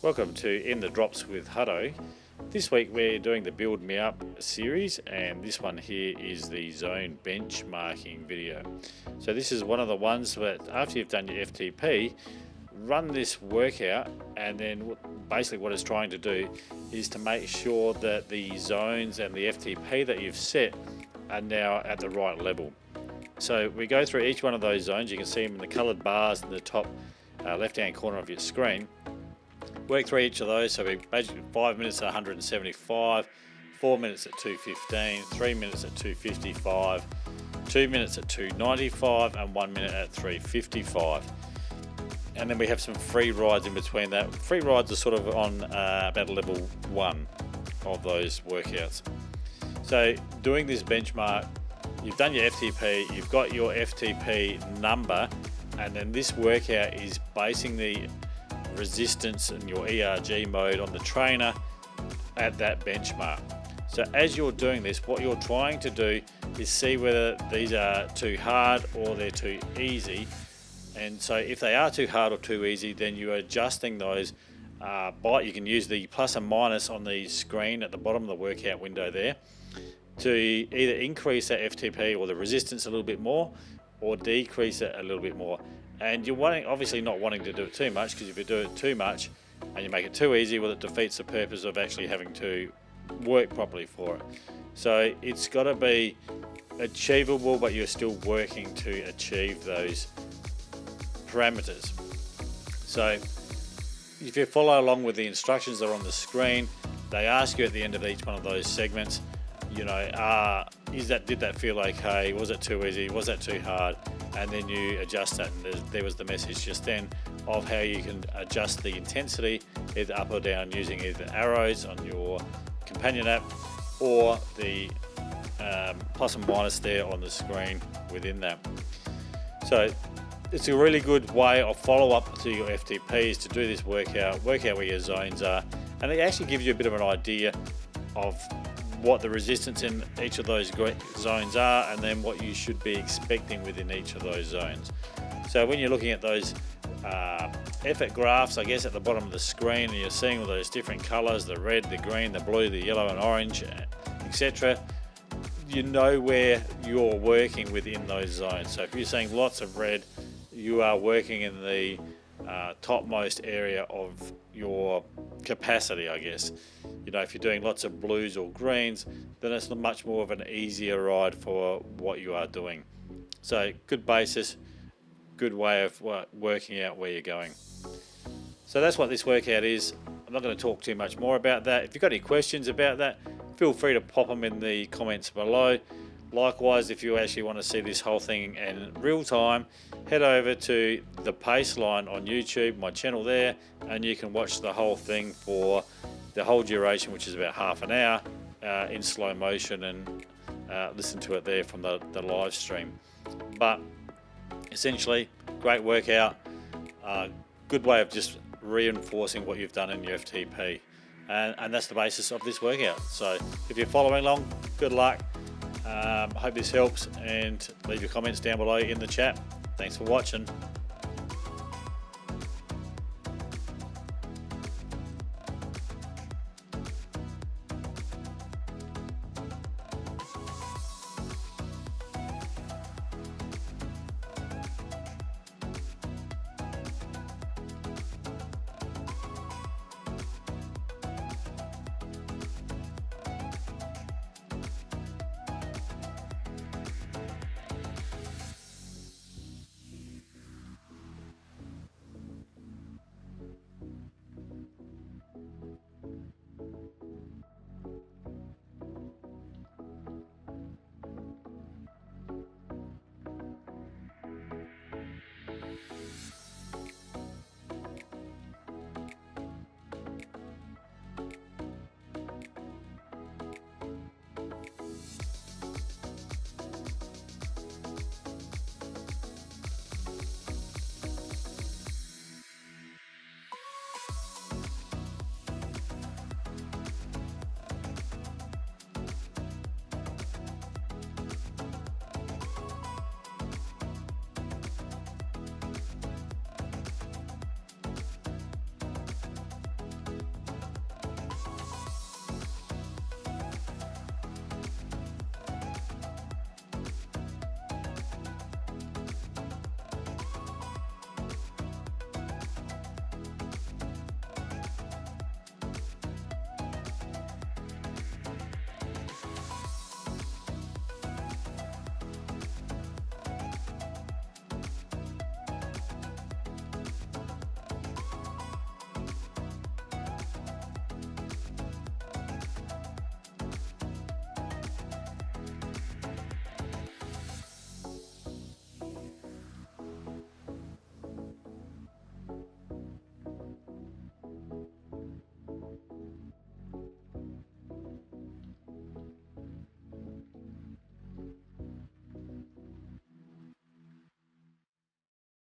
Welcome to In the Drops with Hutto. This week we're doing the Build Me Up series, and this one here is the zone benchmarking video. So this is one of the ones that after you've done your FTP, run this workout, and then basically what it's trying to do is to make sure that the zones and the FTP that you've set are now at the right level. So we go through each one of those zones. You can see them in the coloured bars in the top left hand corner of your screen. Work through each of those. So we basically 5 minutes at 175, 4 minutes at 215, 3 minutes at 255, 2 minutes at 295, and 1 minute at 355. And then we have some free rides in between that. Free rides are sort of on about level 1 of those workouts. So doing this benchmark, you've done your FTP, you've got your FTP number, and then this workout is basing the resistance and your ERG mode on the trainer at that benchmark. So as you're doing this, what you're trying to do is see whether these are too hard or they're too easy. And so if they are too hard or too easy, then you're adjusting those you can use the plus and minus on the screen at the bottom of the workout window there to either increase that FTP or the resistance a little bit more, or decrease it a little bit more. And you're obviously not wanting to do it too much, because if you do it too much and you make it too easy, well, it defeats the purpose of actually having to work properly for it. So it's got to be achievable, but you're still working to achieve those parameters. So if you follow along with the instructions that are on the screen, they ask you at the end of each one of those segments, you know, did that feel okay? Was it too easy? Was that too hard? And then you adjust that. And there was the message just then of how you can adjust the intensity either up or down using either arrows on your companion app or the plus and minus there on the screen within that. So it's a really good way of follow-up to your FTPs to do this workout, work out where your zones are, and it actually gives you a bit of an idea of what the resistance in each of those zones are, and then what you should be expecting within each of those zones. So when you're looking at those effort graphs, I guess at the bottom of the screen, and you're seeing all those different colors, the red, the green, the blue, the yellow and orange, etc., you know where you're working within those zones. So if you're seeing lots of red, you are working in the topmost area of your capacity, I guess. You know, if you're doing lots of blues or greens, then it's much more of an easier ride for what you are doing. So good basis, good way of working out where you're going. So that's what this workout is. I'm not going to talk too much more about that. If you've got any questions about that, feel free to pop them in the comments below. Likewise, if you actually want to see this whole thing in real time, head over to the Paceline on YouTube, my channel there, and you can watch the whole thing for the whole duration, which is about half an hour, in slow motion, and listen to it there from the live stream. But essentially, great workout, good way of just reinforcing what you've done in your FTP, and that's the basis of this workout. So if you're following along, good luck. Hope this helps, and leave your comments down below in the chat. Thanks for watching.